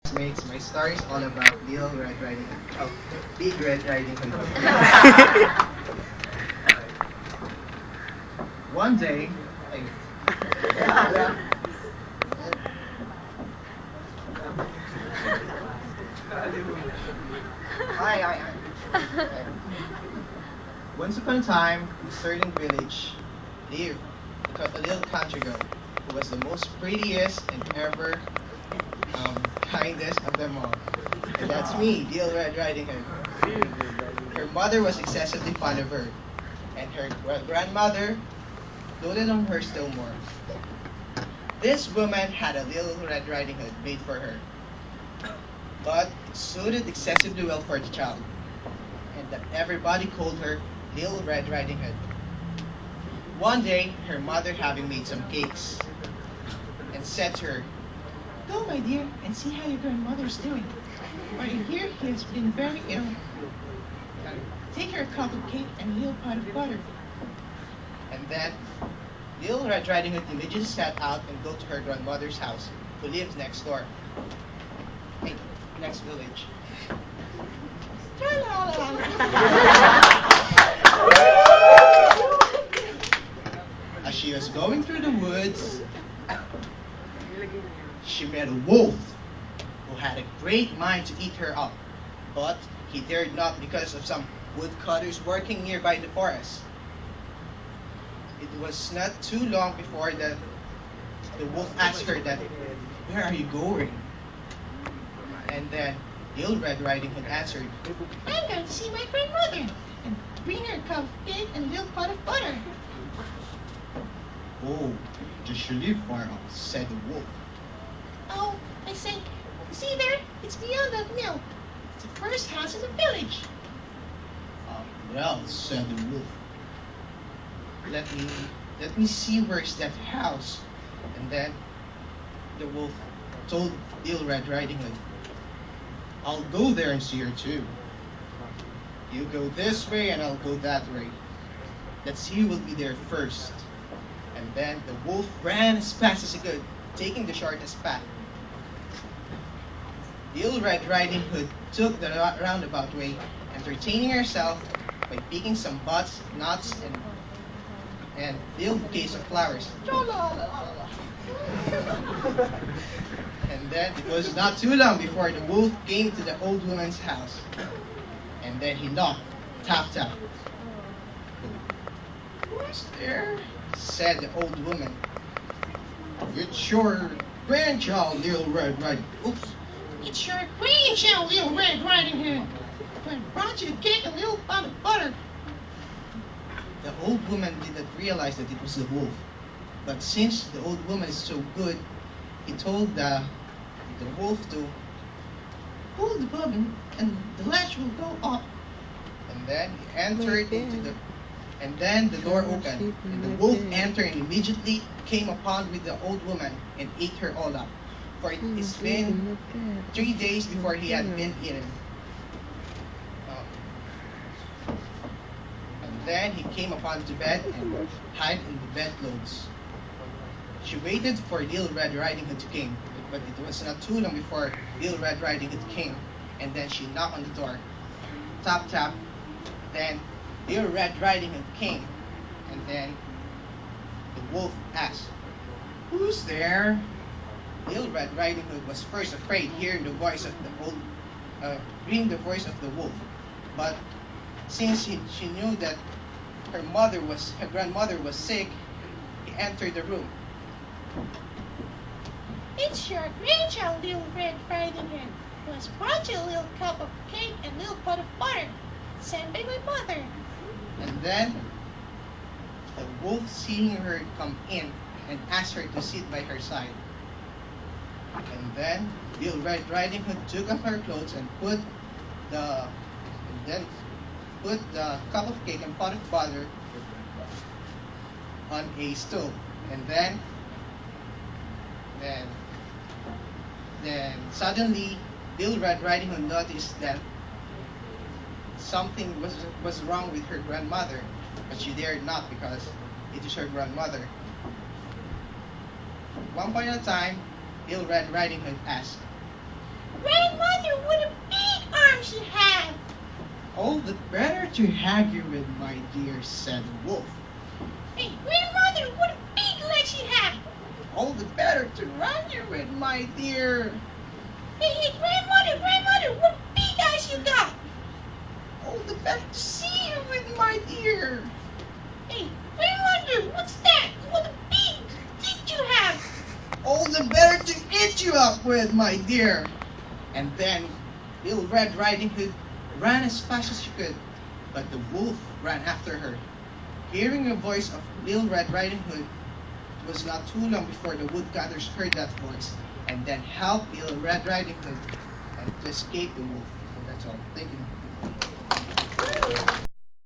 classmates. My story is all about Little Red Riding Hood. Oh, Big Red Riding Hood. One day, ay, ay. Once upon a time, in a certain village, lived a little country girl who was the most prettiest and ever kindest of them all. And that's me, Little Red Riding Hood. Her mother was excessively fond of her, and her grandmother doted on her still more. This woman had a little Red Riding Hood made for her, but it suited excessively well for the child, and that everybody called her Little Red Riding Hood. One day, her mother having made some cakes, and said to her, "Go, my dear, and see how your grandmother's doing. For I hear he has been very ill. Take her a cup of cake and a little pot of butter." And then, Little Red Riding Hood immediately set out and go to her grandmother's house, who lives next door, hey, next village. As she was going through the woods, she met a wolf who had a great mind to eat her up, but he dared not because of some woodcutters working nearby the forest. It was not too long before the wolf asked her that, "Where are you going?" And then Little Red Riding Hood answered, "I'm going to see my grandmother and bring her a cup of cake and a little pot of butter." "Oh, does she live far off?" said the wolf. "Oh, I say, see there? It's beyond that mill. It's the first house in the village." "Well," said the wolf, let me let me see where's that house." And then the wolf told Little Red Riding Hood, "I'll go there and see her too. You go this way and I'll go that way. Let's see who will be there first." And then the wolf ran as fast as he could, taking the shortest path. Little Red Riding Hood took the roundabout way, entertaining herself by picking some buds, nuts, and little bouquets of flowers. And then it was not too long before the wolf came to the old woman's house. And then he knocked, tap tap. "Who's there?" said the old woman. "It's your grandchild, Little Red Riding." Oops. "It's your grandchild, Little Red Riding Hood. I brought you a cake and a little pot of butter." The old woman did not realize that it was the wolf. But since the old woman is so good, he told the wolf to pull the bobbin and the latch will go up. And then he entered into the and then the door opened, and the wolf entered and immediately came upon with the old woman and ate her all up. For it's been 3 days before he had been eaten. Um, and then he came upon the bed and hid in the bedclothes. She waited for Little Red Riding Hood to came, but it was not too long before Little Red Riding Hood came, and then she knocked on the door. Tap tap. Then Little Red Riding Hood came, and then the wolf asked, "Who's there?" Little Red Riding Hood was first afraid hearing the voice of the old, hearing the voice of the wolf, but since she knew that her grandmother was sick, he entered the room. "It's your grandchild, Little Red Riding Hood, who has brought you a little cup of cake and a little pot of butter, sent by my mother." And then the wolf, seeing her come in, and asked her to sit by her side. And then Little Red Riding Hood took off her clothes and then put the cup of cake and pot of butter on a stool. And then then suddenly Little Red Riding Hood noticed that something was wrong with her grandmother, but she dared not because it is her grandmother. At one point in time, Little Red Riding Hood asked, the better to hug you with, my dear, said the wolf. Hey, grandmother, what a big legs you have! All the better to run you with, my dear. Hey, grandmother, what big eyes you got! All the better to see you with, my dear. Hey, grandmother, what's that? What a big teeth you have! All the better to eat you up with, my dear. And then Little Red Riding Hood ran as fast as she could, but the wolf ran after her. Hearing the voice of Little Red Riding Hood, it was not too long before the woodcutters heard that voice and then helped Little Red Riding Hood and to escape the wolf. And that's all. Thank you.